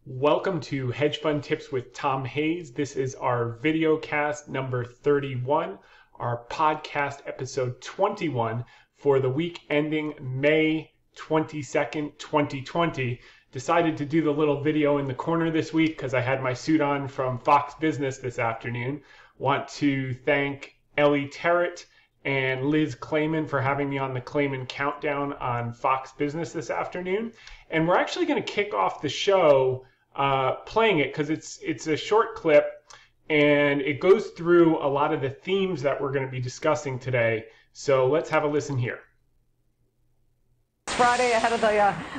Welcome to Hedge Fund Tips with Tom Hayes. This is our VideoCast number 31, our podcast episode 21 for the week ending May 22nd, 2020. Decided to do the little video in the corner this week because I had my suit on from Fox Business this afternoon. Want to thank Aaii Sentiment and Liz Clayman for having me on the Clayman Countdown on Fox Business this afternoon. And we're actually going to kick off the show playing it because it's a short clip and it goes through a lot of the themes that we're going to be discussing today. So let's have a listen here. Friday ahead of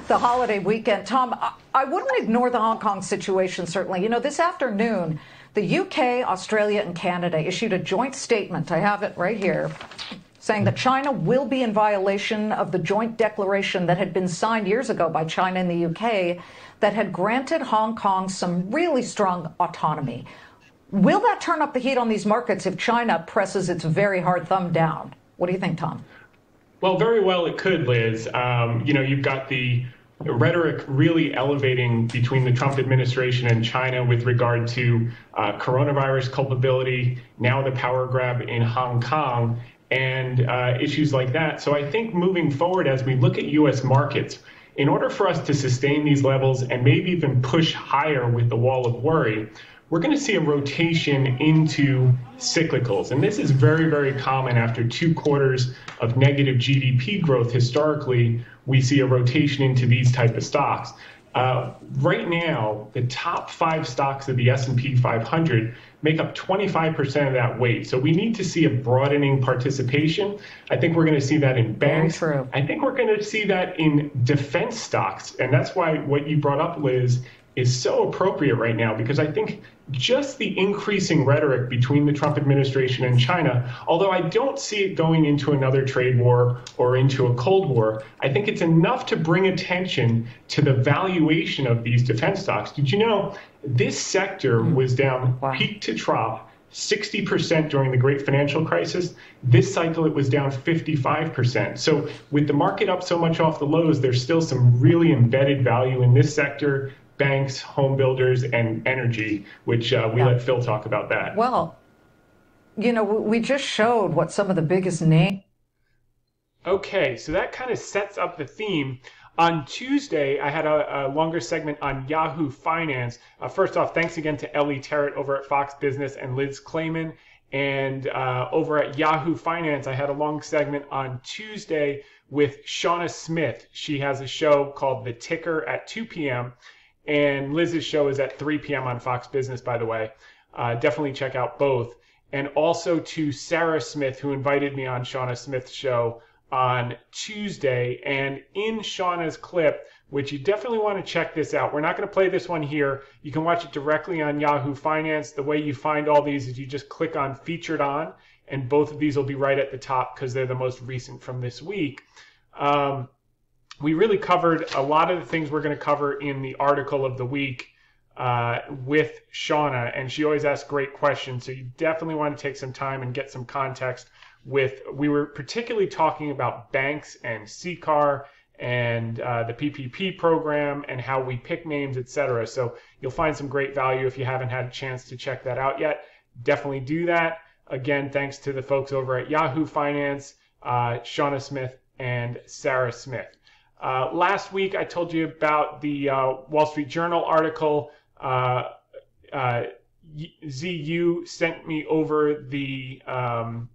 the holiday weekend. Tom, I wouldn't ignore the Hong Kong situation, certainly. You know, this afternoon, the UK, Australia, and Canada issued a joint statement. I have it right here, saying that China will be in violation of the joint declaration that had been signed years ago by China and the UK that had granted Hong Kong some really strong autonomy. Will that turn up the heat on these markets if China presses its very hard thumb down? What do you think, Tom? Well, very well it could, Liz. You've got the rhetoric really elevating between the Trump administration and China with regard to coronavirus culpability, now the power grab in Hong Kong, and issues like that. So I think moving forward, as we look at U.S. markets, in order for us to sustain these levels and maybe even push higher with the wall of worry, we're going to see a rotation into cyclicals. And this is very, very common after 2 quarters of negative GDP growth. Historically, we see a rotation into these type of stocks. Right now, the top 5 stocks of the S&P 500 make up 25% of that weight. So we need to see a broadening participation. I think we're going to see that in banks. Very true. I think we're going to see that in defense stocks. And that's why what you brought up, Liz, is so appropriate right now, because I think just the increasing rhetoric between the Trump administration and China, although I don't see it going into another trade war or into a Cold War, I think it's enough to bring attention to the valuation of these defense stocks. Did you know this sector was down peak to trough 60% during the great financial crisis? This cycle, it was down 55%. So with the market up so much off the lows, there's still some really embedded value in this sector. Banks, home builders, and energy, which we let Phil talk about that. Well, you know, we just showed what some of the biggest names. Okay, so that kind of sets up the theme. On Tuesday, I had a longer segment on Yahoo Finance. First off, thanks again to Aaii Sentiment over at Fox Business and Liz Clayman. And over at Yahoo Finance, I had a long segment on Tuesday with Shauna Smith. She has a show called The Ticker at 2 p.m., and Liz's show is at 3 p.m. on Fox Business, by the way. Definitely check out both. And also to Sarah Smith, who invited me on Shauna Smith's show on Tuesday. And in Shauna's clip, which you definitely want to check this out. We're not going to play this one here. You can watch it directly on Yahoo Finance. The way you find all these is you just click on Featured On, and both of these will be right at the top because they're the most recent from this week. We really covered a lot of the things we're going to cover in the article of the week with Shauna, and she always asks great questions, so you definitely want to take some time and get some context with, we were particularly talking about banks and CCAR and the PPP program and how we pick names, etc. So you'll find some great value if you haven't had a chance to check that out yet. Definitely do that. Again, thanks to the folks over at Yahoo Finance, Shauna Smith and Sarah Smith. Last week, I told you about the Wall Street Journal article. ZU sent me over the Dow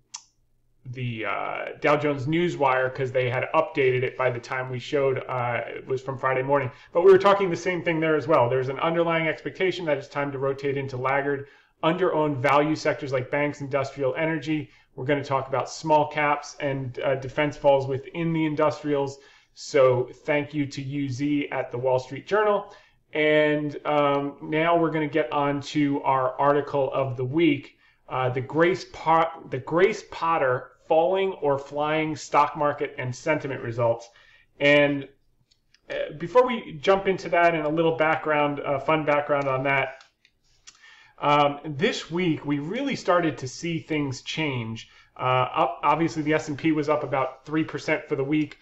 Jones Newswire because they had updated it by the time we showed. It was from Friday morning. But we were talking the same thing there as well. There's an underlying expectation that it's time to rotate into laggard, under-owned value sectors like banks, industrial, energy. We're going to talk about small caps, and defense falls within the industrials. So thank you to UZ at the Wall Street Journal. And now we're going to get on to our article of the week, the Grace Potter Falling or Flying Stock Market and Sentiment Results. And before we jump into that and a little background, fun background on that, this week we really started to see things change. Obviously, the S&P was up about 3% for the week,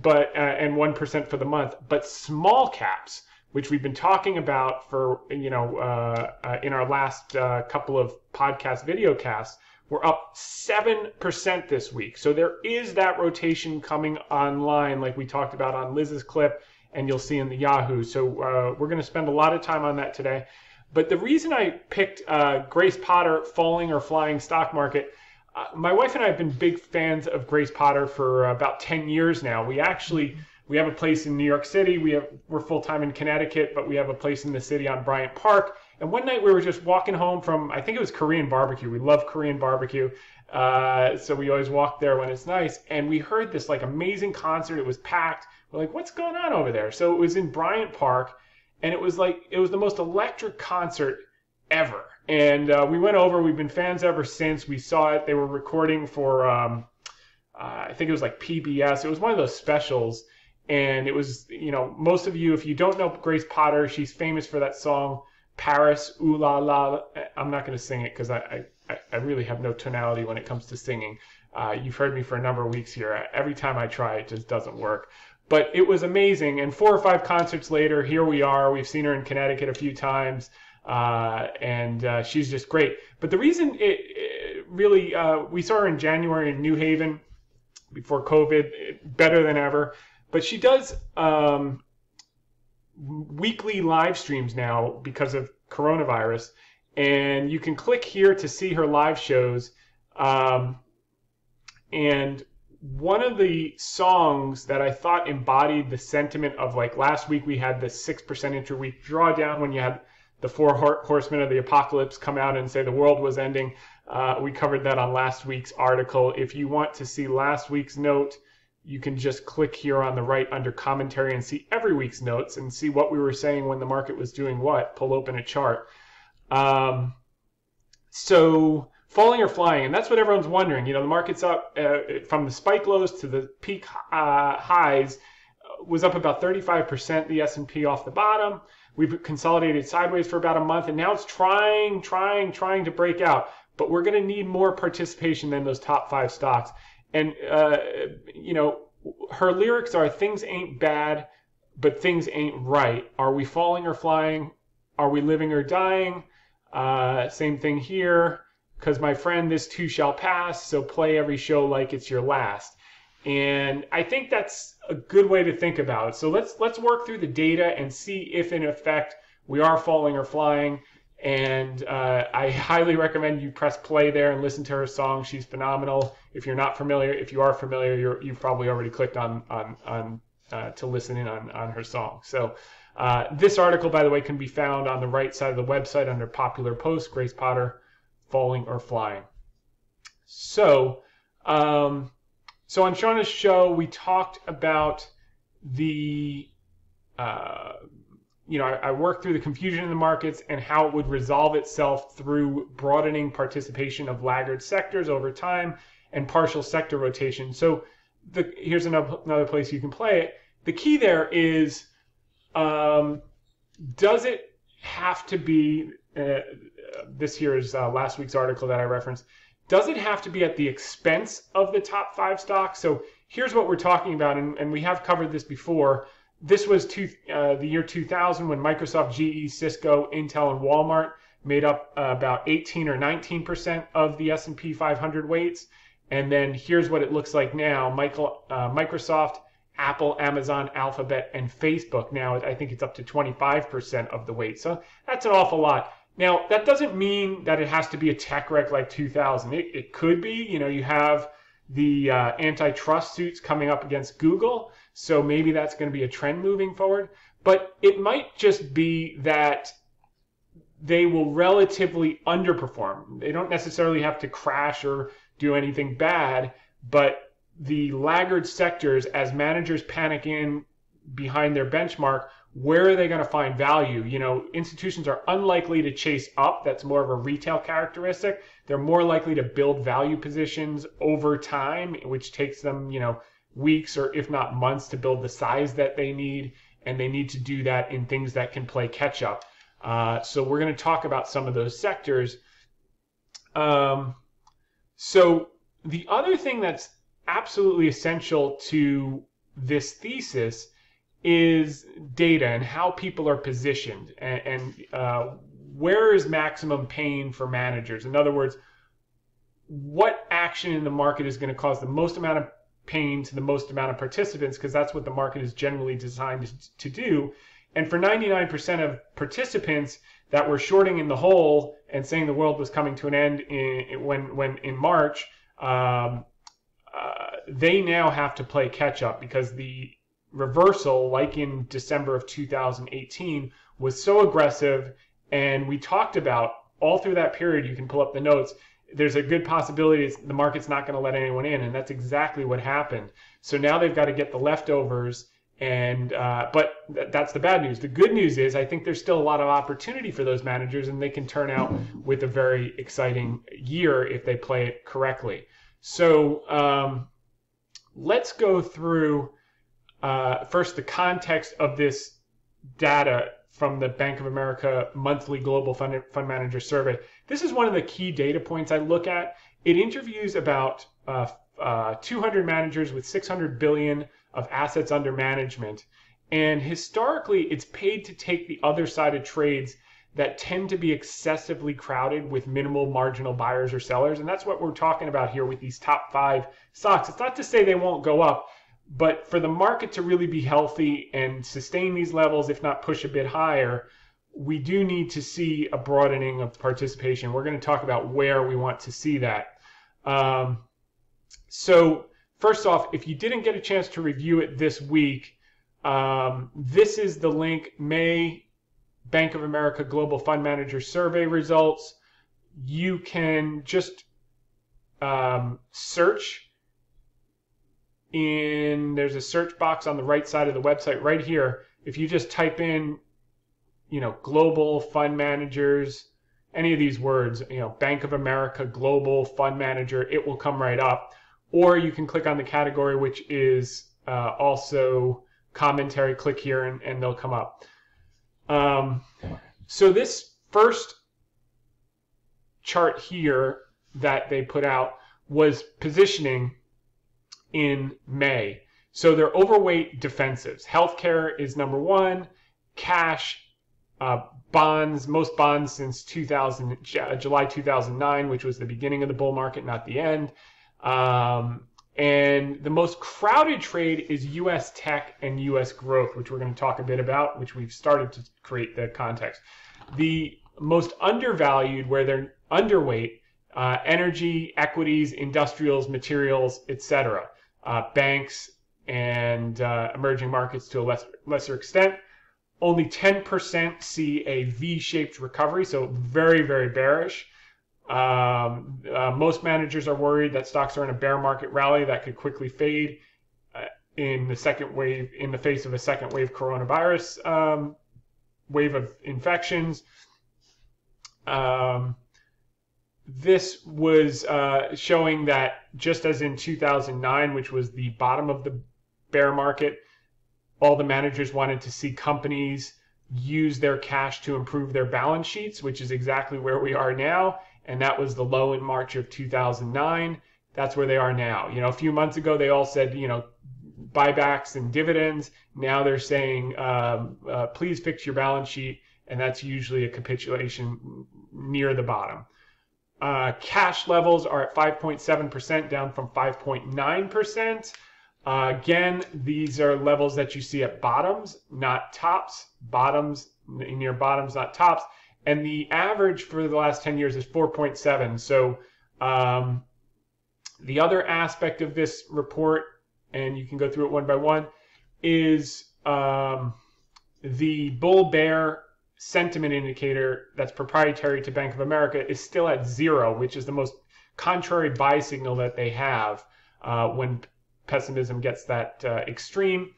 but and 1% for the month. But small caps which we've been talking about for, in our last couple of podcast VideoCasts, we're up 7% this week. So there is that rotation coming online, like we talked about on Liz's clip, and you'll see in the Yahoo. So we're going to spend a lot of time on that today. But the reason I picked Grace Potter, Falling or Flying Stock Market, my wife and I have been big fans of Grace Potter for about 10 years now. We have a place in New York City. We're full-time in Connecticut, but we have a place in the city on Bryant Park. And one night we were just walking home from, I think it was Korean barbecue. We love Korean barbecue. So we always walk there when it's nice. And we heard this like amazing concert. It was packed. We're like, what's going on over there? So it was in Bryant Park. And it was the most electric concert ever. And we went over. We've been fans ever since. We saw it. They were recording for, I think it was like PBS. It was one of those specials. And it was, most of you, if you don't know Grace Potter, she's famous for that song, Paris, Ooh La La. I'm not going to sing it because I really have no tonality when it comes to singing. You've heard me for a number of weeks here. Every time I try, it just doesn't work. But it was amazing. And 4 or 5 concerts later, here we are. We've seen her in Connecticut a few times. And she's just great. But the reason it really, we saw her in January in New Haven before COVID, better than ever. But she does weekly live streams now because of coronavirus. And you can click here to see her live shows. And one of the songs that I thought embodied the sentiment of, like, last week we had the 6% interweek drawdown when you had the 4 horsemen of the apocalypse come out and say the world was ending. We covered that on last week's article. If you want to see last week's note, you can just click here on the right under commentary and see every week's notes and see what we were saying when the market was doing what. Pull open a chart. So falling or flying, and that's what everyone's wondering. The market's up from the spike lows to the peak highs, was up about 35%, the S&P off the bottom. We've consolidated sideways for about a month, and now it's trying to break out. But we're going to need more participation than those top 5 stocks. And, her lyrics are, things ain't bad, but things ain't right. Are we falling or flying? Are we living or dying? Same thing here. Because my friend, this too shall pass, so play every show like it's your last. And I think that's a good way to think about it. So let's work through the data and see if, in effect, we are falling or flying. And I highly recommend you press play there and listen to her song. She's phenomenal. If you're not familiar, if you are familiar, you've probably already clicked on to listen in on her song. So this article, by the way, can be found on the right side of the website under popular posts, Grace Potter, Falling or Flying. So on Shauna's show, we talked about the I worked through the confusion in the markets and how it would resolve itself through broadening participation of laggard sectors over time and partial sector rotation. So here's another place you can play it. The key there is, does it have to be, this here is last week's article that I referenced, does it have to be at the expense of the top 5 stocks? So here's what we're talking about, and we have covered this before. This was the year 2000 when Microsoft, GE, Cisco, Intel, and Walmart made up about 18 or 19% of the S&P 500 weights. And then here's what it looks like now. Microsoft, Apple, Amazon, Alphabet, and Facebook. Now I think it's up to 25% of the weight. So that's an awful lot. Now, that doesn't mean that it has to be a tech wreck like 2000. It could be. You have the antitrust suits coming up against Google. So maybe that's going to be a trend moving forward. But it might just be that they will relatively underperform. They don't necessarily have to crash or do anything bad, but the laggard sectors, as managers panic in behind their benchmark, where are they going to find value? Institutions are unlikely to chase up. That's more of a retail characteristic. They're more likely to build value positions over time, which takes them, weeks or if not months to build the size that they need. And they need to do that in things that can play catch up. So we're going to talk about some of those sectors. So the other thing that's absolutely essential to this thesis is data and how people are positioned, and where is maximum pain for managers. In other words, what action in the market is going to cause the most amount of pain to the most amount of participants, because that's what the market is generally designed to do. And for 99% of participants that were shorting in the hole and saying the world was coming to an end when in March, they now have to play catch up, because the reversal, like in December of 2018, was so aggressive. And we talked about all through that period, you can pull up the notes, there's a good possibility the market's not going to let anyone in, and that's exactly what happened. So now they've got to get the leftovers, and but that's the bad news. The good news is I think there's still a lot of opportunity for those managers, and they can turn out with a very exciting year if they play it correctly. So let's go through first the context of this data from the Bank of America monthly global fund manager survey. This is one of the key data points I look at. It interviews about 200 managers with 600 billion of assets under management. And historically, it's paid to take the other side of trades that tend to be excessively crowded with minimal marginal buyers or sellers. And that's what we're talking about here with these top 5 stocks. It's not to say they won't go up, but for the market to really be healthy and sustain these levels, if not push a bit higher, we do need to see a broadening of participation. We're going to talk about where we want to see that. So first off, if you didn't get a chance to review it this week, this is the link, May Bank of America Global Fund Manager Survey results. You can just search there's a search box on the right side of the website right here. If you just type in, global fund managers, any of these words, Bank of America Global Fund Manager, it will come right up. Or you can click on the category, which is also commentary. Click here and they'll come up. So this first chart here that they put out was positioning in May. So they're overweight defensives. Healthcare is number 1, cash, bonds, most bonds since July 2009, which was the beginning of the bull market, not the end. And the most crowded trade is U.S. tech and U.S. growth, which we're going to talk a bit about, which we've started to create the context. The most undervalued, where they're underweight, energy, equities, industrials, materials, etc. Banks and emerging markets to a lesser extent. Only 10% see a V-shaped recovery, so very, very bearish. Most managers are worried that stocks are in a bear market rally that could quickly fade in the second wave, in the face of a second wave coronavirus wave of infections. This was showing that just as in 2009, which was the bottom of the bear market, all the managers wanted to see companies use their cash to improve their balance sheets, which is exactly where we are now. And that was the low in March of 2009. That's where they are now. A few months ago, they all said, buybacks and dividends. Now they're saying, please fix your balance sheet. And that's usually a capitulation near the bottom. Cash levels are at 5.7%, down from 5.9%. Again, these are levels that you see at bottoms, not tops. Bottoms, near bottoms, not tops. And the average for the last 10 years is 4.7. So the other aspect of this report, and you can go through it one by one, is the bull-bear sentiment indicator that's proprietary to Bank of America is still at 0, which is the most contrary buy signal that they have when pessimism gets that extreme.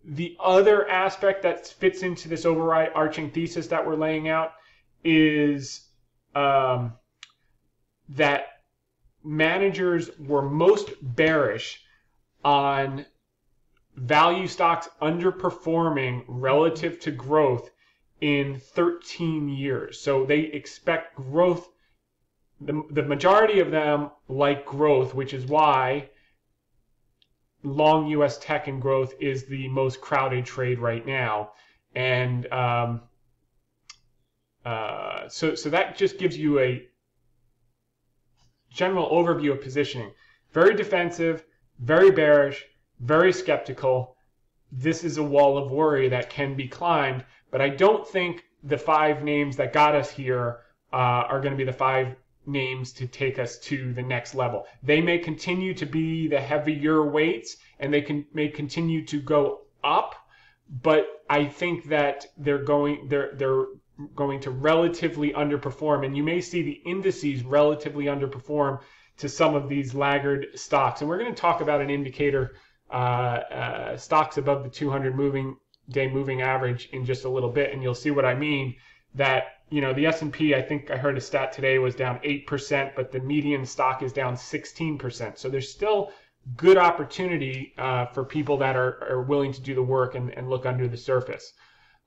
The other aspect that fits into this overarching thesis that we're laying out is that managers were most bearish on value stocks underperforming relative to growth in 13 years. So they expect growth. The majority of them like growth, which is why long U.S. tech and growth is the most crowded trade right now. And so that just gives you a general overview of positioning. Very defensive, very bearish, very skeptical. This is a wall of worry that can be climbed, but I don't think the 5 names that got us here are going to be the 5 names to take us to the next level. They may continue to be the heavier weights, and they may continue to go up, but I think that they're going to relatively underperform, and you may see the indices relatively underperform to some of these laggard stocks. And we're going to talk about an indicator, stocks above the 200-day moving average in just a little bit, and you'll see what I mean. That, you know, the S&P, I think I heard a stat today, was down 8%, but the median stock is down 16%. So there's still good opportunity for people that are willing to do the work and look under the surface.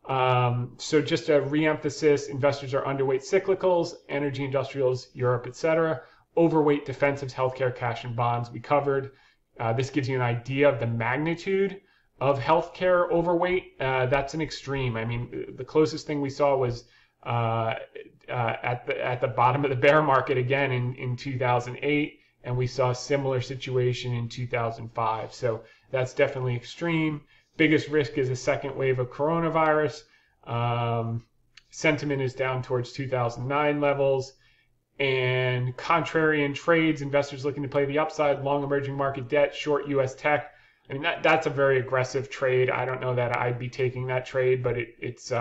So just a re-emphasis, investors are underweight cyclicals, energy, industrials, Europe, etc. Overweight defensives, healthcare, cash, and bonds we covered. This gives you an idea of the magnitude of healthcare overweight. That's an extreme. I mean, the closest thing we saw was at the bottom of the bear market again in 2008, and we saw a similar situation in 2005. So that's definitely extreme. Biggest risk is a second wave of coronavirus. Sentiment is down towards 2009 levels. And contrarian trades, investors looking to play the upside, long emerging market debt, short U.S. tech. I mean, that's a very aggressive trade. I don't know that I'd be taking that trade, but it's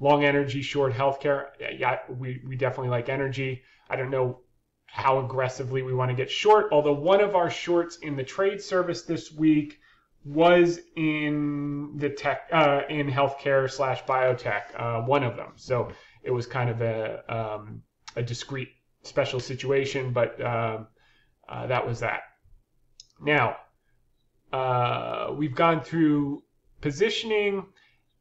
long energy, short healthcare. Yeah, we definitely like energy. I don't know how aggressively we want to get short, although one of our shorts in the trade service this week was in the tech, in healthcare / biotech, one of them. So it was kind of a discrete special situation, but that was that. Now, we've gone through positioning,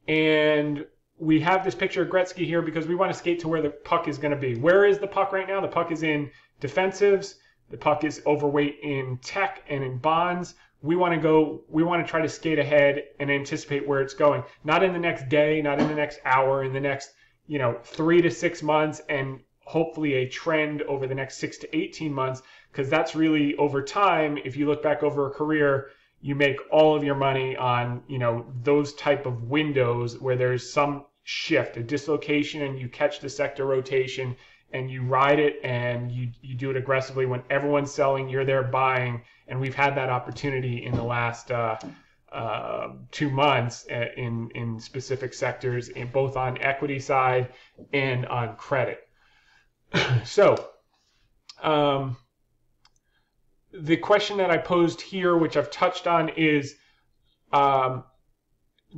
and we have this picture of Gretzky here because we want to skate to where the puck is going to be. Where is the puck right now? The puck is in defensives. The puck is overweight in tech and in bonds. We want to try to skate ahead and anticipate where it's going. Not in the next day, not in the next hour, in the next, 3 to 6 months, and hopefully a trend over the next 6 to 18 months, because that's really over time. If you look back over a career, you make all of your money on, those type of windows where there's some shift, a dislocation, and you catch the sector rotation and you ride it, and you do it aggressively. When everyone's selling, you're there buying. And we've had that opportunity in the last 2 months in specific sectors, both on equity side and on credit. So the question that I posed here, which I've touched on, is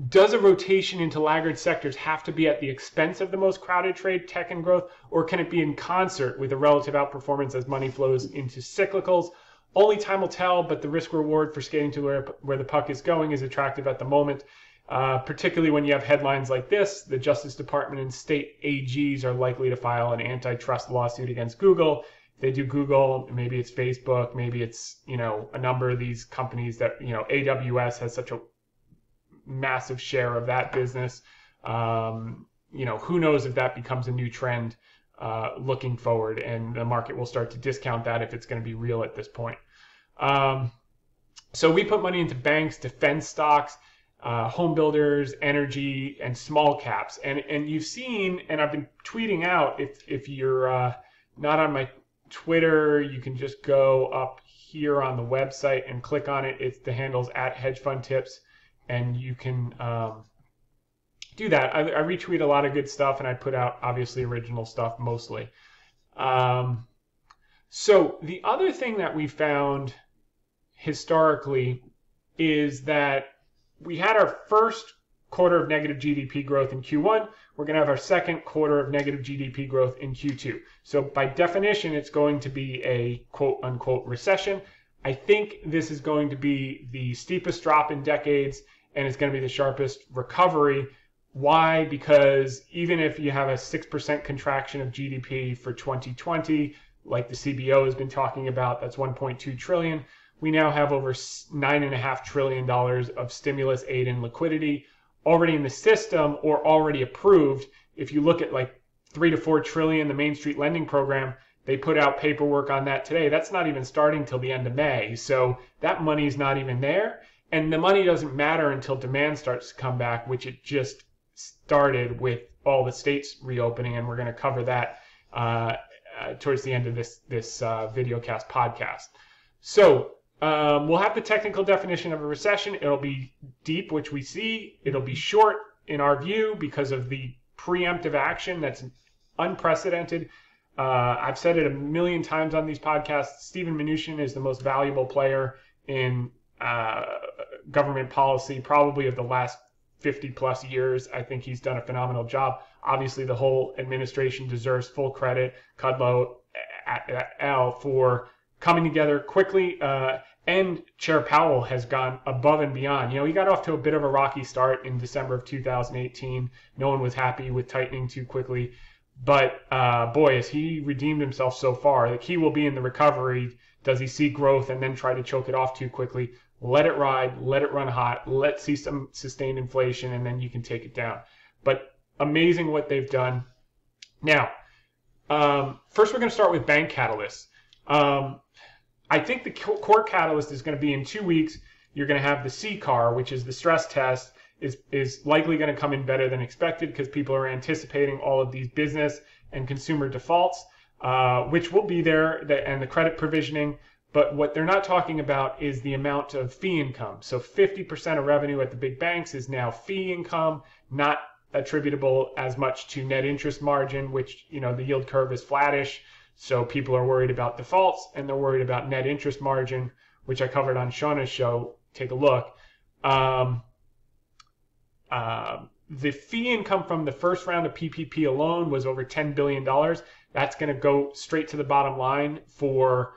does a rotation into laggard sectors have to be at the expense of the most crowded trade, tech and growth, or can it be in concert with a relative outperformance as money flows into cyclicals? Only time will tell, but the risk reward for skating to where the puck is going is attractive at the moment, particularly when you have headlines like this. The Justice Department and state AGs are likely to file an antitrust lawsuit against Google. If they do Google, maybe it's Facebook, maybe it's, a number of these companies that, AWS has such a massive share of that business. Who knows if that becomes a new trend looking forward, and the market will start to discount that if it's going to be real at this point. So we put money into banks, defense stocks, home builders, energy, and small caps. And you've seen, and I've been tweeting out, if you're not on my Twitter, you can just go up here on the website and click on it. It's the handle's @HedgeFundTips, and you can do that. I retweet a lot of good stuff, and I put out obviously original stuff mostly. So the other thing that we found historically is that we had our first quarter of negative GDP growth in Q1. We're going to have our second quarter of negative GDP growth in Q2. So by definition, it's going to be a quote unquote recession. I think this is going to be the steepest drop in decades, and it's going to be the sharpest recovery. Why? Because even if you have a 6% contraction of GDP for 2020, like the CBO has been talking about, that's 1.2 trillion. we now have over $9.5 trillion of stimulus aid and liquidity already in the system or already approved. If you look at like 3 to 4 trillion, the Main Street Lending Program, they put out paperwork on that today. That's not even starting till the end of May. So that money's not even there. And the money doesn't matter until demand starts to come back, which it just started with all the states reopening. And we're going to cover that towards the end of this VideoCast podcast. So we'll have the technical definition of a recession. It'll be deep, which we see. It'll be short in our view because of the preemptive action that's unprecedented. I've said it a million times on these podcasts. Steven Mnuchin is the most valuable player in government policy, probably of the last 50 plus years. I think he's done a phenomenal job. Obviously, the whole administration deserves full credit, Kudlow, Al, for coming together quickly. And Chair Powell has gone above and beyond. You know, he got off to a bit of a rocky start in December of 2018. No one was happy with tightening too quickly. But boy, has he redeemed himself so far. The key will be in the recovery. Does he see growth and then try to choke it off too quickly? Let it ride, let it run hot, let's see some sustained inflation, and then you can take it down. But amazing what they've done. Now, first we're going to start with bank catalysts. I think the core catalyst is going to be in 2 weeks. You're going to have the CCAR, which is the stress test, is likely going to come in better than expected because people are anticipating all of these business and consumer defaults, which will be there, and the credit provisioning. But what they're not talking about is the amount of fee income. So 50% of revenue at the big banks is now fee income, not attributable as much to net interest margin, which, you know, the yield curve is flattish. So people are worried about defaults and they're worried about net interest margin, which I covered on Shauna's show. Take a look. The fee income from the first round of PPP alone was over $10 billion. That's going to go straight to the bottom line for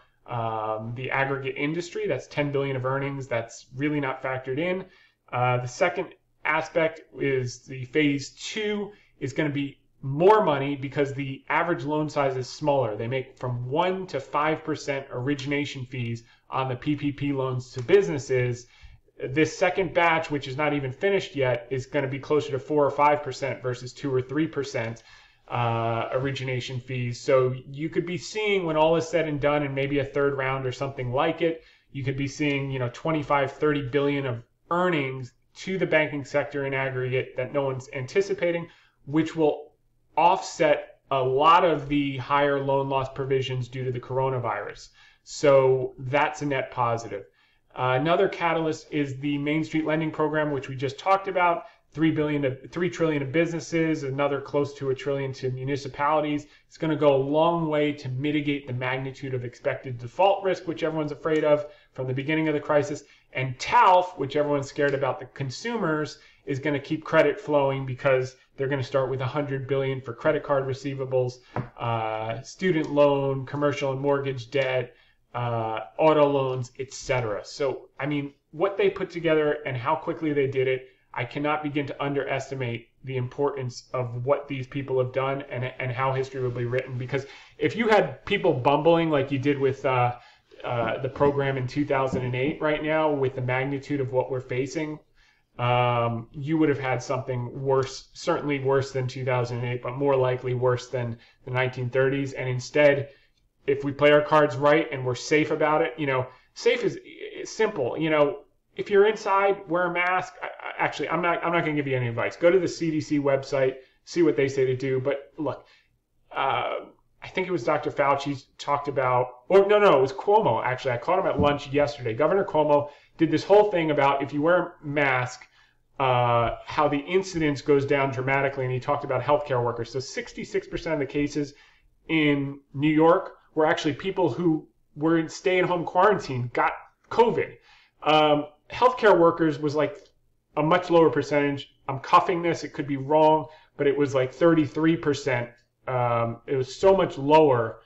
the aggregate industry. That's 10 billion of earnings. That's really not factored in. The second aspect is the phase 2 is going to be more money because the average loan size is smaller. They make from 1 to 5% origination fees on the PPP loans to businesses. This second batch, which is not even finished yet, is going to be closer to 4 or 5% versus 2 or 3% origination fees. So you could be seeing, when all is said and done, and maybe a third round or something like it, you could be seeing, 25, 30 billion of earnings to the banking sector in aggregate that no one's anticipating, which will offset a lot of the higher loan loss provisions due to the coronavirus. So that's a net positive. Another catalyst is the Main Street Lending Program, which we just talked about. $3 trillion of businesses, another close to $1 trillion to municipalities. It's going to go a long way to mitigate the magnitude of expected default risk, which everyone's afraid of from the beginning of the crisis. And TALF, which everyone's scared about the consumers, is going to keep credit flowing because they're going to start with $100 billion for credit card receivables, student loan, commercial and mortgage debt, auto loans, etc. So, I mean, what they put together and how quickly they did it, I cannot begin to underestimate the importance of what these people have done and how history will be written. Because if you had people bumbling like you did with the program in 2008 right now, with the magnitude of what we're facing, you would have had something worse, certainly worse than 2008, but more likely worse than the 1930s. And instead, if we play our cards right and we're safe about it, safe is simple. If you're inside, wear a mask. Actually, I'm not going to give you any advice. Go to the CDC website, see what they say to do. But look, I think it was Dr. Fauci talked about, or no, it was Cuomo. Actually, I caught him at lunch yesterday. Governor Cuomo did this whole thing about if you wear a mask, how the incidence goes down dramatically. And he talked about healthcare workers. So 66% of the cases in New York were actually people who were in stay-at-home quarantine, got COVID. Healthcare workers was like a much lower percentage. I'm cuffing this, it could be wrong, but it was like 33%. It was so much lower,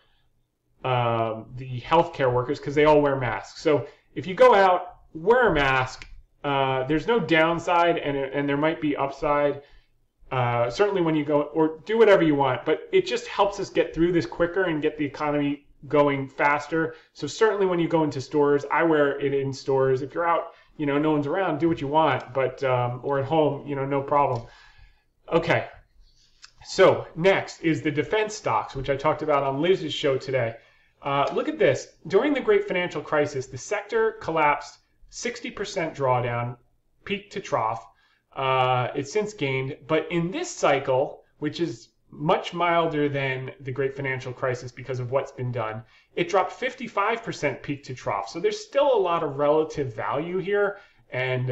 the healthcare workers, because they all wear masks. So if you go out, wear a mask. There's no downside, and there might be upside. Certainly when you go, or do whatever you want, but it just helps us get through this quicker and get the economy going faster. So certainly when you go into stores, I wear it in stores. If you're out, no one's around, do what you want, but or at home, no problem. Okay. So next is the defense stocks, which I talked about on Liz's show today. Look at this. During the great financial crisis, the sector collapsed 60% drawdown, peak to trough. It's since gained, but in this cycle, which is much milder than the great financial crisis because of what's been done, it dropped 55% peak to trough. So there's still a lot of relative value here and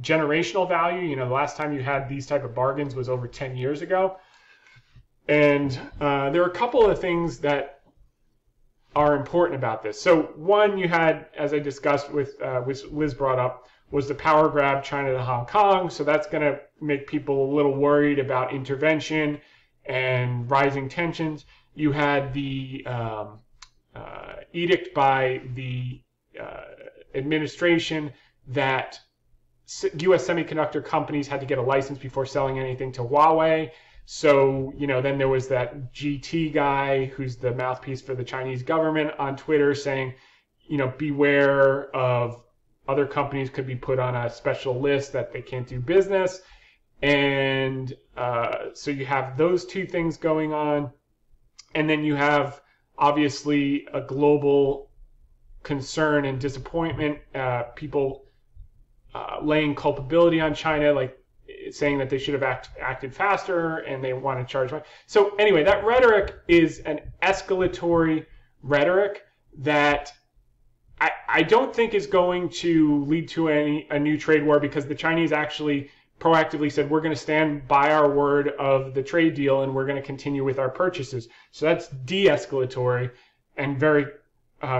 generational value. The last time you had these type of bargains was over 10 years ago. And there are a couple of things that are important about this. So one you had, as I discussed with Liz brought up, was the power grab China to Hong Kong. So that's going to make people a little worried about intervention and rising tensions. You had the edict by the administration that U.S. semiconductor companies had to get a license before selling anything to Huawei. So, then there was that GT guy who's the mouthpiece for the Chinese government on Twitter saying, beware of other companies could be put on a special list that they can't do business. And so you have those two things going on. And then you have, obviously, a global concern and disappointment, people laying culpability on China, like saying that they should have acted faster and they want to charge money. So anyway, that rhetoric is an escalatory rhetoric that I don't think is going to lead to a new trade war, because the Chinese actually proactively said, we're going to stand by our word of the trade deal and we're going to continue with our purchases. So that's de-escalatory and very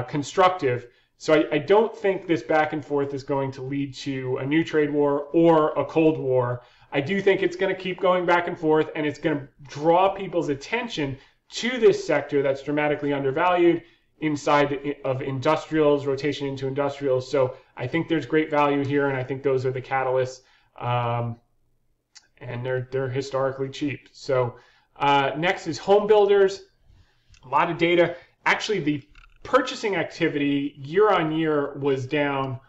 constructive. So I don't think this back and forth is going to lead to a new trade war or a Cold War. I do think it's going to keep going back and forth, and it's going to draw people's attention to this sector that's dramatically undervalued inside of industrials, rotation into industrials. So I think there's great value here, and I think those are the catalysts, and they're historically cheap. So next is home builders. A lot of data. Actually, the purchasing activity year on year was down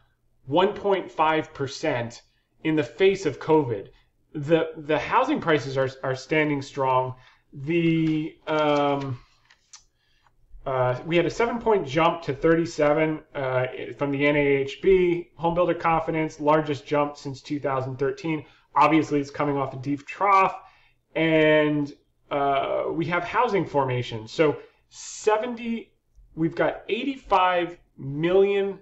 1.5% in the face of COVID. The housing prices are standing strong. We had a 7-point jump to 37 from the NAHB. Home builder confidence, largest jump since 2013. Obviously, it's coming off a deep trough. And we have housing formation. So we've got 85 million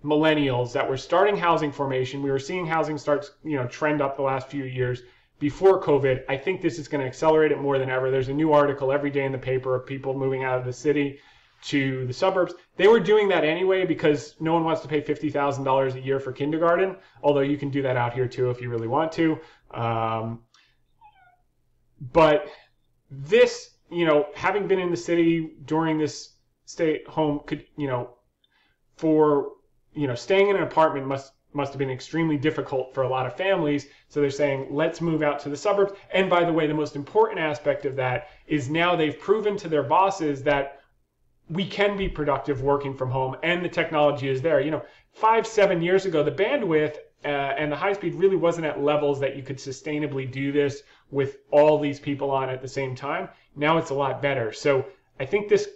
millennials that were starting housing formation. We were seeing housing starts, trend up the last few years before COVID. I think this is going to accelerate it more than ever. There's a new article every day in the paper of people moving out of the city to the suburbs. They were doing that anyway because no one wants to pay $50,000 a year for kindergarten, although you can do that out here too if you really want to. But this, having been in the city during this stay at home could, staying in an apartment must have been extremely difficult for a lot of families. So they're saying, let's move out to the suburbs. And by the way, the most important aspect of that is now they've proven to their bosses that we can be productive working from home and the technology is there. 5-7 years ago, the bandwidth and the high speed really wasn't at levels that you could sustainably do this with all these people on at the same time. Now it's a lot better. So I think this,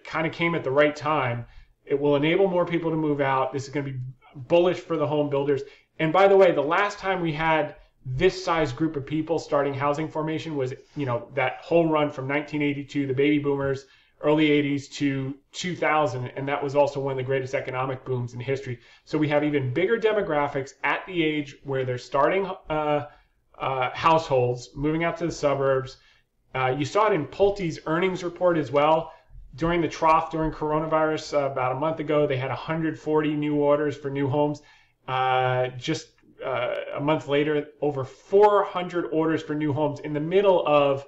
kind of came at the right time. It will enable more people to move out. This is going to be bullish for the home builders. And by the way, the last time we had this size group of people starting housing formation was, that whole run from 1982, the baby boomers, early 80s to 2000. And that was also one of the greatest economic booms in history. So we have even bigger demographics at the age where they're starting households, moving out to the suburbs. You saw it in Pulte's earnings report as well. During the trough, during coronavirus, about a month ago, they had 140 new orders for new homes. Just a month later, over 400 orders for new homes in the middle of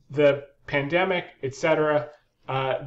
the pandemic, etc.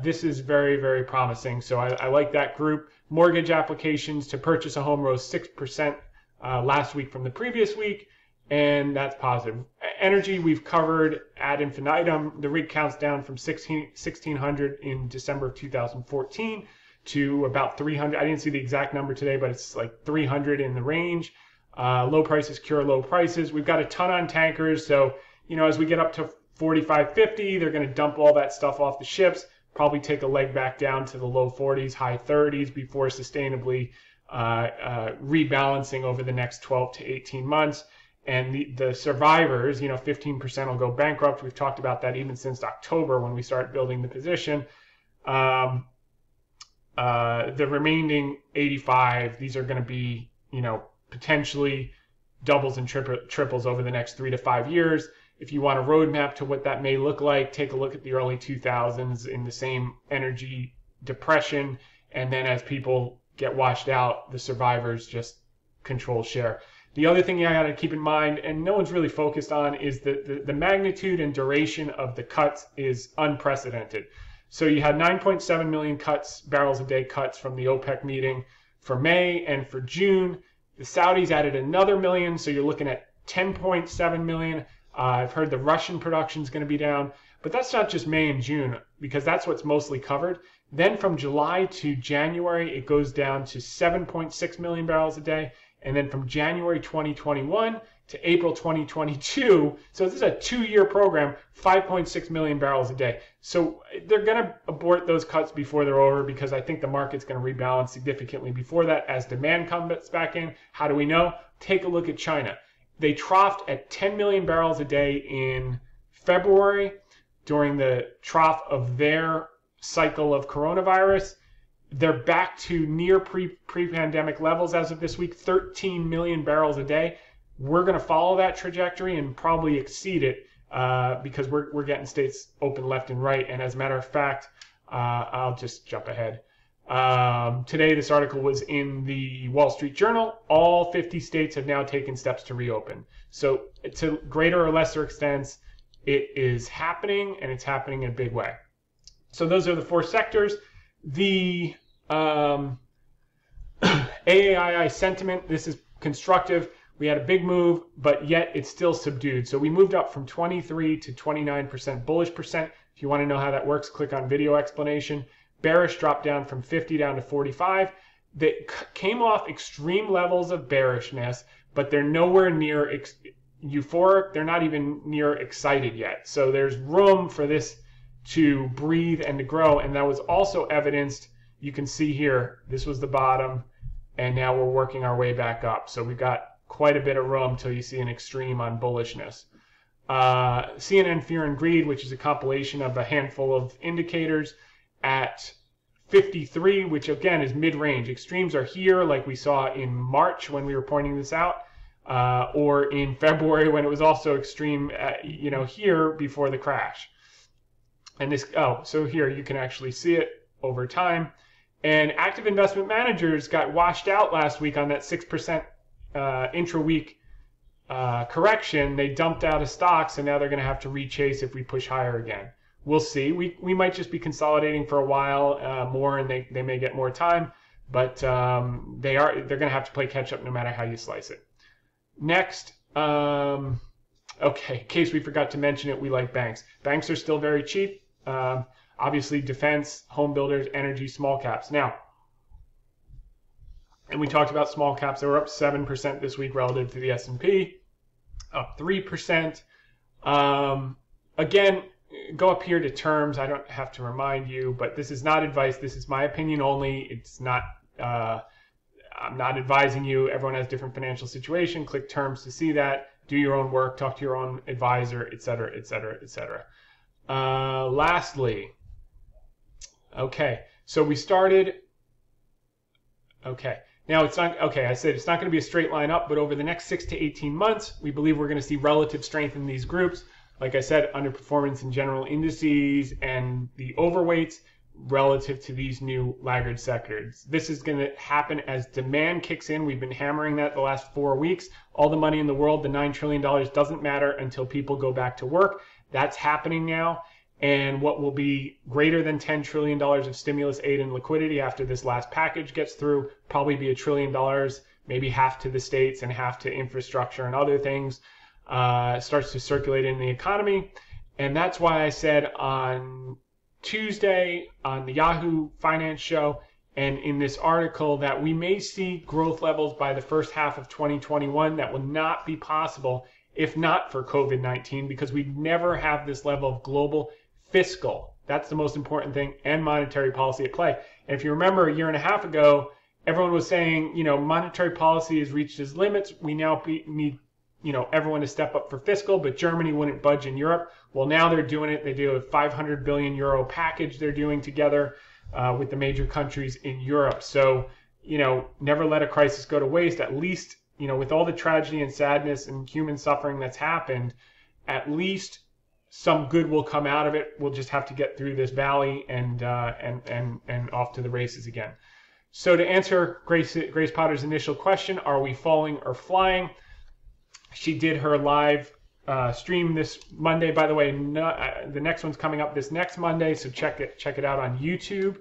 This is very, very promising. So I like that group. Mortgage applications to purchase a home rose 6% last week from the previous week. and that's positive. Energy we've covered ad infinitum. The rig count's down from 1,600 in December of 2014 to about 300. I didn't see the exact number today, but it's like 300 in the range. Low prices cure low prices. We've got a ton on tankers, so as we get up to 45, 50, they're going to dump all that stuff off the ships, probably take a leg back down to the low 40s, high 30s before sustainably rebalancing over the next 12 to 18 months. And the survivors, 15% will go bankrupt. We've talked about that even since October when we started building the position. The remaining 85, these are going to be, potentially doubles and triples over the next 3 to 5 years. If you want a roadmap to what that may look like, take a look at the early 2000s in the same energy depression. And then as people get washed out, the survivors just control share. The other thing you got to keep in mind, and no one's really focused on, is the magnitude and duration of the cuts is unprecedented. So you had 9.7 million barrels a day cuts from the OPEC meeting for May, and for June, the Saudis added another million, so you're looking at 10.7 million. I've heard the Russian production is going to be down, but that's not just May and June, because that's what's mostly covered. Then from July to January, it goes down to 7.6 million barrels a day. And then from January 2021 to April 2022, so this is a 2-year program, 5.6 million barrels a day. So they're going to abort those cuts before they're over, because I think the market's going to rebalance significantly before that as demand comes back in. How do we know? Take a look at China. They troughed at 10 million barrels a day in February during the trough of their cycle of coronavirus. They're back to near pre-pandemic levels as of this week, 13 million barrels a day. We're going to follow that trajectory and probably exceed it because we're getting states open left and right. And as a matter of fact, I'll just jump ahead. Today, this article was in the Wall Street Journal. All 50 states have now taken steps to reopen. So to greater or lesser extents, it is happening, and it's happening in a big way. So those are the 4 sectors. The Aaii Sentiment, this is constructive. We had a big move, but yet it's still subdued. So we moved up from 23 to 29% bullish percent. If you want to know how that works, click on video explanation. Bearish dropped down from 50 down to 45. They came off extreme levels of bearishness, but they're nowhere near euphoric. They're not even near excited yet. So there's room for this to breathe and to grow, and that was also evidenced. You can see here, this was the bottom, and now we're working our way back up. So we've got quite a bit of room till you see an extreme on bullishness. CNN Fear and Greed, which is a compilation of a handful of indicators, at 53, which again is mid-range. Extremes are here, like we saw in March when we were pointing this out, or in February when it was also extreme, here before the crash. And this, so here you can actually see it over time. And active investment managers got washed out last week on that 6% intra-week correction. They dumped out of stocks, and now they're going to have to rechase if we push higher again. We'll see. We might just be consolidating for a while more, and they may get more time, but they're going to have to play catch up no matter how you slice it. Next, okay, in case we forgot to mention it, we like banks. Banks are still very cheap. Obviously, defense, home builders, energy, small caps. Now, and we talked about small caps. They were up 7% this week relative to the S&P, up 3%. Again, go up here to terms. I don't have to remind you, but this is not advice. This is my opinion only. It's not. I'm not advising you. Everyone has different financial situation. Click terms to see that. Do your own work. Talk to your own advisor, etc., etc., etc. Lastly, okay, so we started, okay, now it's not, okay, I said it's not going to be a straight line up, but over the next 6 to 18 months, we believe we're going to see relative strength in these groups. Like I said, underperformance in general indices and the overweights relative to these new laggard sectors. This is going to happen as demand kicks in. We've been hammering that the last 4 weeks. All the money in the world, the $9 trillion, doesn't matter until people go back to work. That's happening now, and what will be greater than $10 trillion of stimulus aid and liquidity after this last package gets through, probably be $1 trillion, maybe half to the states and half to infrastructure and other things, starts to circulate in the economy. And that's why I said on Tuesday on the Yahoo Finance Show and in this article that we may see growth levels by the first half of 2021 that will not be possible if not for COVID-19, because we'd never have this level of global fiscal, that's the most important thing, and monetary policy at play. And if you remember a year and a half ago, everyone was saying, monetary policy has reached its limits. We now need, everyone to step up for fiscal, but Germany wouldn't budge in Europe. Well, now they're doing it. They do a 500 billion euro package they're doing together with the major countries in Europe. So, never let a crisis go to waste. At least, with all the tragedy and sadness and human suffering that's happened, at least some good will come out of it. We'll just have to get through this valley and off to the races again. So to answer Grace Potter's initial question, are we falling or flying? She did her live stream this Monday. By the way, the next one's coming up this next Monday, so check it out on YouTube.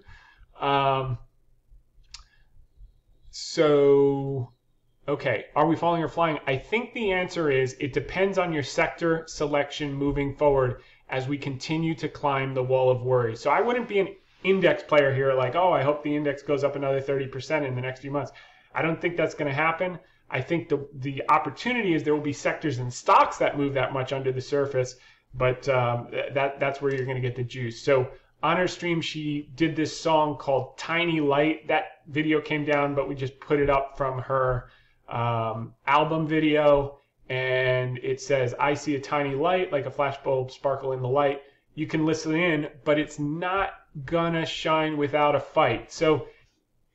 Okay, are we falling or flying? I think the answer is it depends on your sector selection moving forward as we continue to climb the wall of worry. So I wouldn't be an index player here like, oh, I hope the index goes up another 30% in the next few months. I don't think that's going to happen. I think the opportunity is there will be sectors and stocks that move that much under the surface, but that's where you're going to get the juice. So on her stream, she did this song called Tiny Light. That video came down, but we just put it up from her album video, and it says, I see a tiny light like a flashbulb sparkle in the light. You can listen in, but it's not gonna shine without a fight. So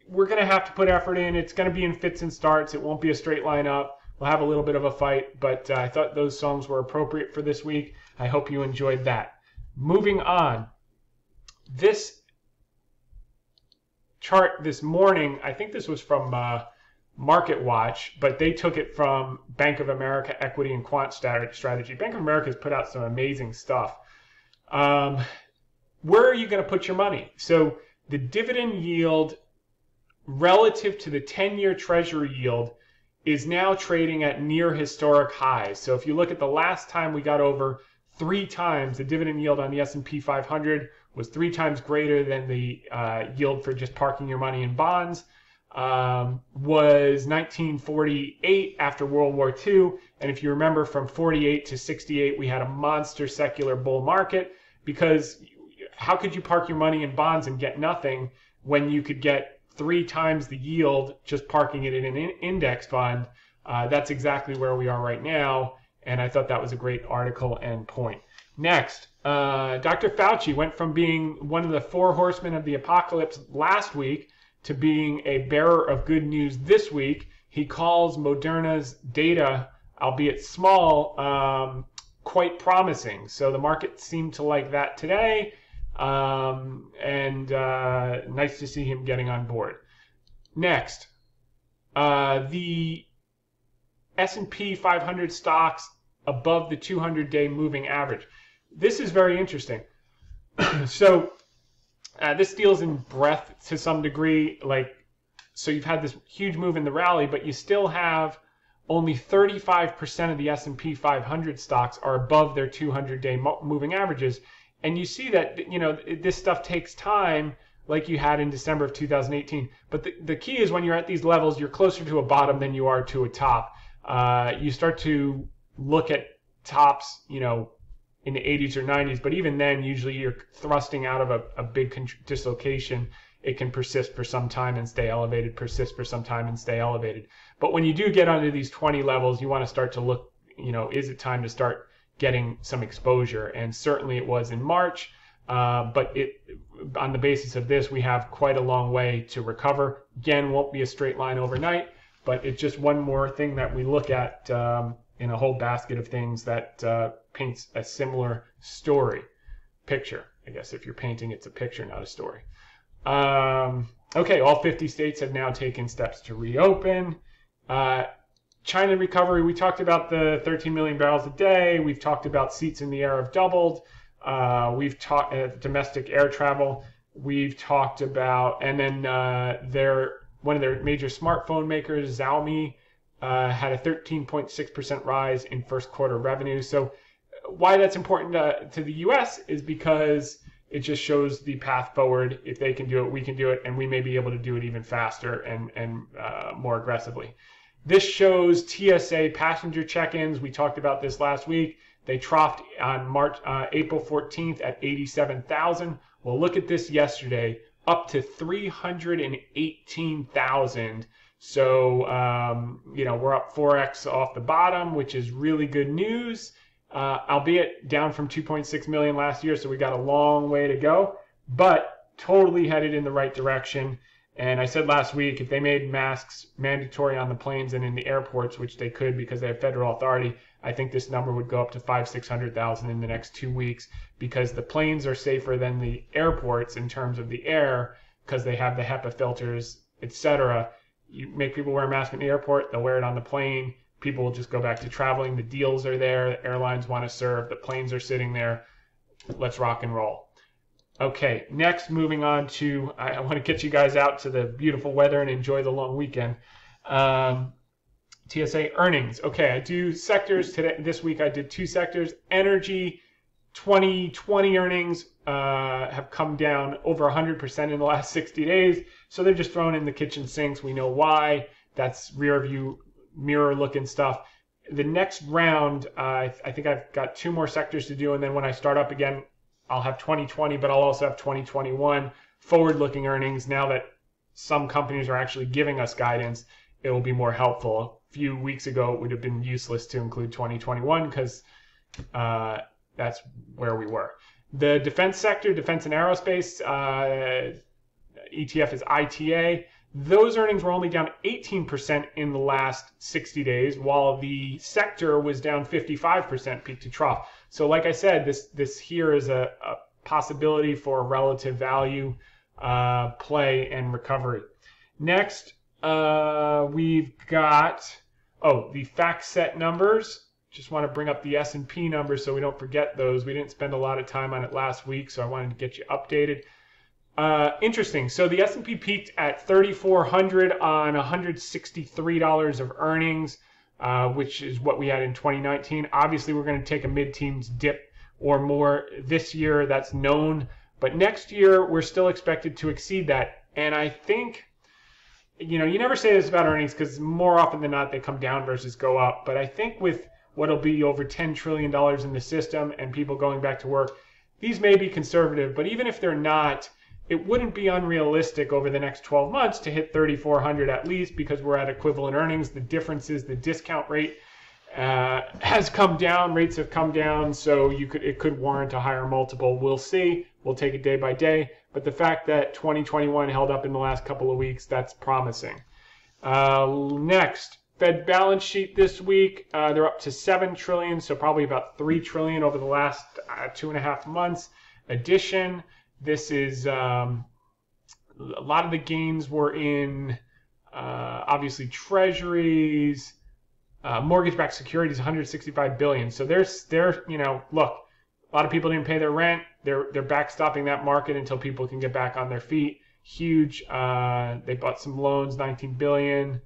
we're gonna have to put effort in. It's gonna be in fits and starts. It won't be a straight line up. We'll have a little bit of a fight, but I thought those songs were appropriate for this week. I hope you enjoyed that. Moving on, this chart this morning, I think this was from Market Watch, but they took it from Bank of America Equity and Quant Strategy. Bank of America has put out some amazing stuff. Where are you going to put your money? So the dividend yield relative to the 10-year Treasury yield is now trading at near historic highs. So if you look at the last time we got over 3 times, the dividend yield on the S&P 500 was 3 times greater than the yield for just parking your money in bonds. Was 1948 after World War II. And if you remember, from 48 to 68, we had a monster secular bull market, because how could you park your money in bonds and get nothing when you could get 3 times the yield just parking it in an index fund? That's exactly where we are right now. And I thought that was a great article and point. Next, Dr. Fauci went from being one of the 4 horsemen of the apocalypse last week to being a bearer of good news this week. He calls Moderna's data, albeit small, quite promising. So the market seemed to like that today, and nice to see him getting on board. Next, the S&P 500 stocks above the 200-day moving average. This is very interesting. So this deals in breadth to some degree. So you've had this huge move in the rally, but you still have only 35% of the S&P 500 stocks are above their 200-day moving averages. And you see that, this stuff takes time, like you had in December of 2018. But the key is, when you're at these levels, you're closer to a bottom than you are to a top. You start to look at tops, in the 80s or 90s, but even then, usually you're thrusting out of a big dislocation. It can persist for some time and stay elevated, persist for some time and stay elevated. But when you do get under these 20 levels, you want to start to look, is it time to start getting some exposure? And certainly it was in March, but on the basis of this, we have quite a long way to recover. Again, won't be a straight line overnight, but it's just one more thing that we look at in a whole basket of things that paints a similar picture. I guess if you're painting, it's a picture, not a story. Okay, all 50 states have now taken steps to reopen. China recovery, we talked about the 13 million barrels a day. We've talked about seats in the air have doubled. We've talked domestic air travel. We've talked about, and then one of their major smartphone makers, Xiaomi, had a 13.6% rise in first quarter revenue. So why that's important to the U.S. is because it just shows the path forward. If they can do it, we can do it, and we may be able to do it even faster and more aggressively. This shows TSA passenger check-ins. We talked about this last week. They troughed on April 14th at 87,000. Well, look at this yesterday, up to 318,000. So, we're up 4x off the bottom, which is really good news, albeit down from 2.6 million last year. So we got a long way to go, but totally headed in the right direction. And I said last week, if they made masks mandatory on the planes and in the airports, which they could because they have federal authority, I think this number would go up to 500,000-600,000 in the next 2 weeks, because the planes are safer than the airports in terms of the air, because they have the HEPA filters, etc. You make people wear a mask in the airport, they'll wear it on the plane. People will just go back to traveling. The deals are there. The airlines want to serve. The planes are sitting there. Let's rock and roll. Okay, next, moving on to, I want to get you guys out to the beautiful weather and enjoy the long weekend. TSA earnings. Okay, I do sectors today. This week I did 2 sectors. Energy 2020 earnings have come down over 100% in the last 60 days. So they're just thrown in the kitchen sinks. We know why. That's rear view mirror looking stuff. The next round, I think I've got 2 more sectors to do. And then when I start up again, I'll have 2020, but I'll also have 2021 forward-looking earnings. Now that some companies are actually giving us guidance, it will be more helpful. A few weeks ago, it would have been useless to include 2021 because that's where we were. The defense sector, defense and aerospace, ETF is ITA. Those earnings were only down 18% in the last 60 days, while the sector was down 55% peak to trough. So like I said, this here is a possibility for a relative value play and recovery. Next, we've got, the FactSet numbers. Just want to bring up the S&P numbers so we don't forget those. We didn't spend a lot of time on it last week, so I wanted to get you updated. Interesting. So the S&P peaked at 3,400 on $163 of earnings, which is what we had in 2019. Obviously, we're going to take a mid-teens dip or more this year. That's known. But next year, we're still expected to exceed that. And I think, you never say this about earnings because more often than not, they come down versus go up. But I think with what'll be over $10 trillion in the system and people going back to work, these may be conservative. But even if they're not, it wouldn't be unrealistic over the next 12 months to hit 3,400 at least, because we're at equivalent earnings. The difference is the discount rate has come down. Rates have come down, so it could warrant a higher multiple. We'll see. We'll take it day by day. But the fact that 2021 held up in the last couple of weeks, that's promising. Next, Fed balance sheet this week. They're up to $7 trillion, so probably about $3 trillion over the last 2.5 months. Addition. This is a lot of the gains were in obviously treasuries, mortgage-backed securities, 165 billion. So they're look, a lot of people didn't pay their rent. They're backstopping that market until people can get back on their feet. Huge. They bought some loans, 19 billion.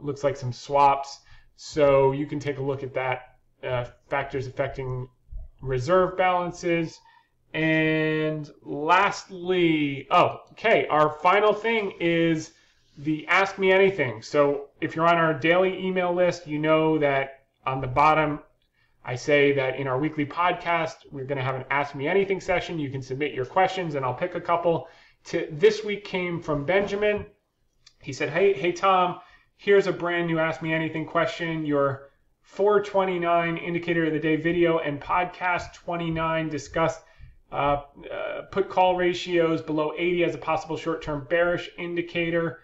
Looks like some swaps. So you can take a look at that. Factors affecting reserve balances. And lastly, our final thing is the Ask Me Anything. So if you're on our daily email list, you know that on the bottom, I say that in our weekly podcast, we're going to have an Ask Me Anything session. You can submit your questions and I'll pick a couple. This week came from Benjamin. He said, hey Tom, here's a brand new Ask Me Anything question. Your 429 indicator of the day video and podcast 29 discussed put call ratios below 80 as a possible short-term bearish indicator.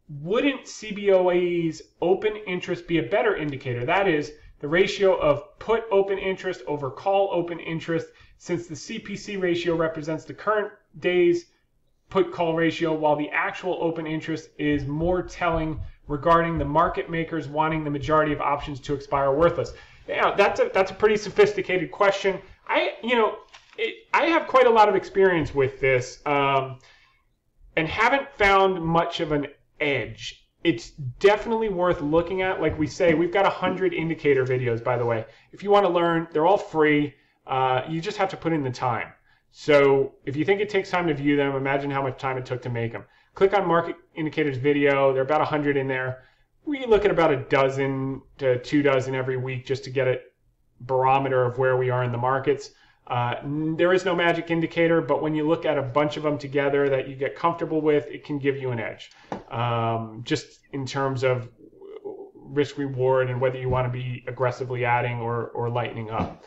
Wouldn't CBOE's open interest be a better indicator? That is, the ratio of put open interest over call open interest, since the CPC ratio represents the current day's put call ratio, while the actual open interest is more telling regarding the market makers wanting the majority of options to expire worthless. Yeah, that's a pretty sophisticated question. I have quite a lot of experience with this, and haven't found much of an edge. It's definitely worth looking at. Like we say, we've got 100 indicator videos, by the way. If you want to learn, they're all free. You just have to put in the time. So if you think it takes time to view them, imagine how much time it took to make them. Click on Market Indicators video. There are about 100 in there. We look at about a dozen to 2 dozen every week just to get a barometer of where we are in the markets. There is no magic indicator, but when you look at a bunch of them together that you get comfortable with, it can give you an edge. Just in terms of risk reward and whether you want to be aggressively adding or lightening up.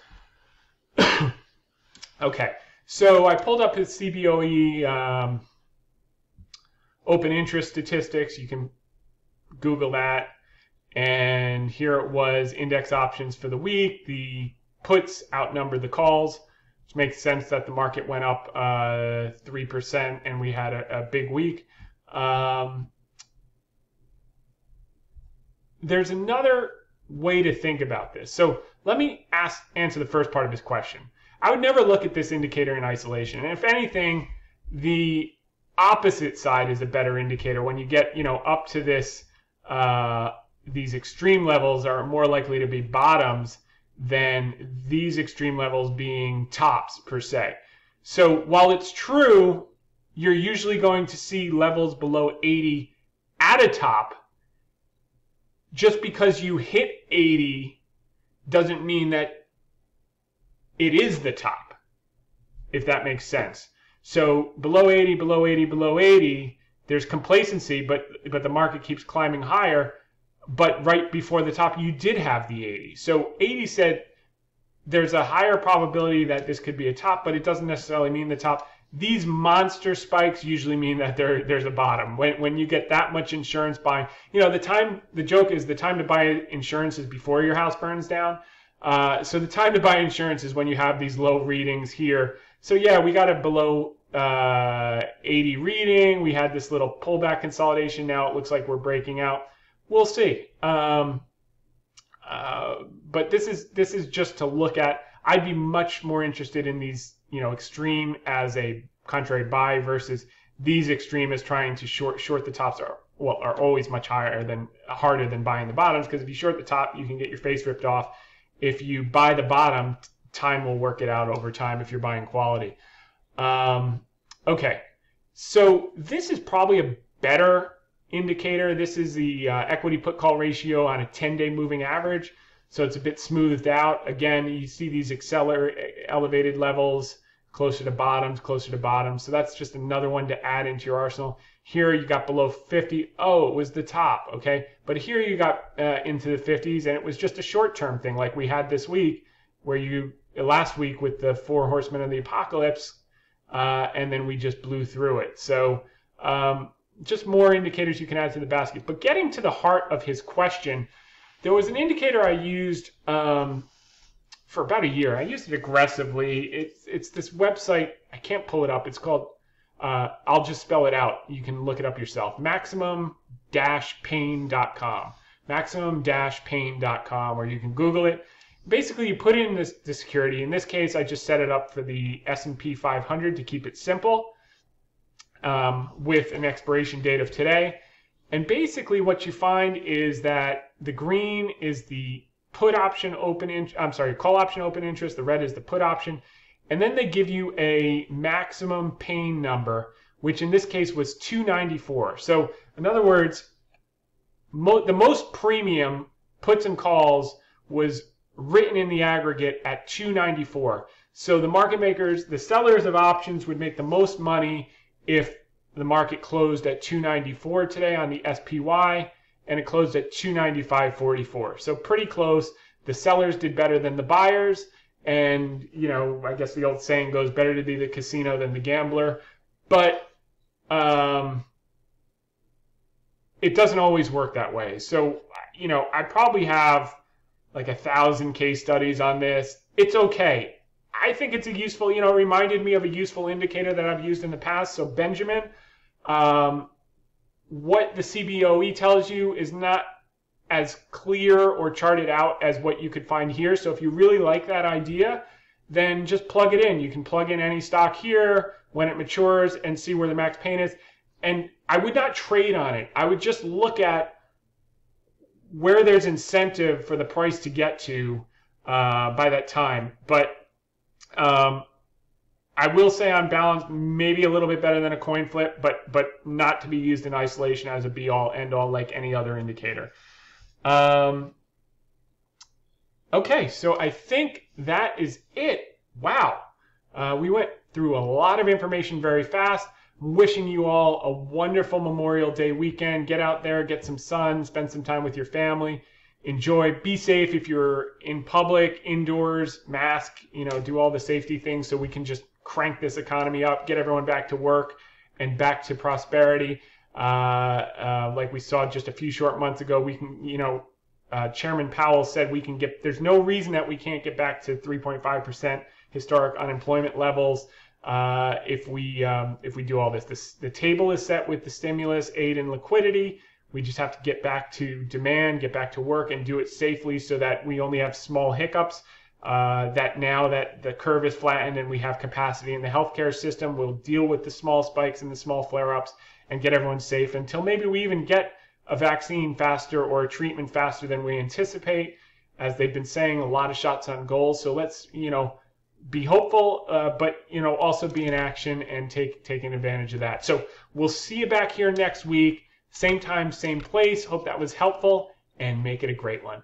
Okay, so I pulled up his CBOE open interest statistics. You can Google that. And here it was, index options for the week. The puts outnumbered the calls, which makes sense that the market went up 3% and we had a big week. There's another way to think about this. So let me answer the first part of his question. I would never look at this indicator in isolation. And if anything, the opposite side is a better indicator. When you get, up to this, these extreme levels are more likely to be bottoms than these extreme levels being tops per se. So while it's true, you're usually going to see levels below 80 at a top. Just because you hit 80 doesn't mean that it is the top, if that makes sense. So below 80, below 80, below 80, there's complacency, but the market keeps climbing higher. But right before the top, you did have the 80. So 80 said there's a higher probability that this could be a top, but it doesn't necessarily mean the top. These monster spikes usually mean that there's a bottom. When you get that much insurance buying, the joke is the time to buy insurance is before your house burns down. So the time to buy insurance is when you have these low readings here. So yeah, we got a below 80 reading. We had this little pullback consolidation. Now it looks like we're breaking out. We'll see. But this is just to look at. I'd be much more interested in these, extreme as a contrary buy versus these extreme as trying to short the tops are always much harder than buying the bottoms, because if you short the top, you can get your face ripped off. If you buy the bottom, time will work it out over time if you're buying quality. Okay, so this is probably a better indicator. This is the equity put call ratio on a 10-day moving average. So it's a bit smoothed out. Again, you see these elevated levels closer to bottoms. So that's just another one to add into your arsenal. Here you got below 50. Oh, it was the top, okay? But here you got into the 50s, and it was just a short-term thing like we had this week, where last week with the 4 horsemen of the apocalypse, and then we just blew through it. So just more indicators you can add to the basket. But getting to the heart of his question, there was an indicator I used for about a year. I used it aggressively. It's this website. I can't pull it up. It's called, I'll just spell it out. You can look it up yourself. Maximum-pain.com. Maximum-pain.com, or you can Google it. Basically, you put in the security. In this case, I just set it up for the S&P 500 to keep it simple, with an expiration date of today. And basically what you find is that the green is the call option open interest. The red is the put option. And then they give you a maximum pain number, which in this case was 294. So in other words, the most premium puts and calls was written in the aggregate at 294. So the market makers, the sellers of options, would make the most money if the market closed at 294 today on the SPY, and it closed at 295.44. So pretty close. The sellers did better than the buyers, and I guess the old saying goes, better to be the casino than the gambler. But it doesn't always work that way. So I probably have like 1,000 case studies on this. It's okay. I think it's a useful, it reminded me of a useful indicator that I've used in the past. So Benjamin, what the CBOE tells you is not as clear or charted out as what you could find here. So if you really like that idea, then just plug it in. You can plug in any stock here when it matures and see where the max pain is. And I would not trade on it. I would just look at where there's incentive for the price to get to by that time. But I will say on balance, maybe a little bit better than a coin flip, but not to be used in isolation as a be-all, end-all like any other indicator. Okay, so I think that is it. Wow. We went through a lot of information very fast. I'm wishing you all a wonderful Memorial Day weekend. Get out there, get some sun, spend some time with your family. Enjoy. Be safe if you're in public, indoors, mask, do all the safety things so we can just crank this economy up, get everyone back to work and back to prosperity. Like we saw just a few short months ago, we can, Chairman Powell said there's no reason that we can't get back to 3.5% historic unemployment levels if we do all this. The table is set with the stimulus, aid, and liquidity. We just have to get back to demand, get back to work, and do it safely so that we only have small hiccups. That now that the curve is flattened and we have capacity in the healthcare system, we'll deal with the small spikes and the small flare-ups and get everyone safe until maybe we even get a vaccine faster or a treatment faster than we anticipate. As they've been saying, a lot of shots on goal. So let's, be hopeful, but, also be in action and taking advantage of that. So we'll see you back here next week. Same time, same place. Hope that was helpful, and make it a great one.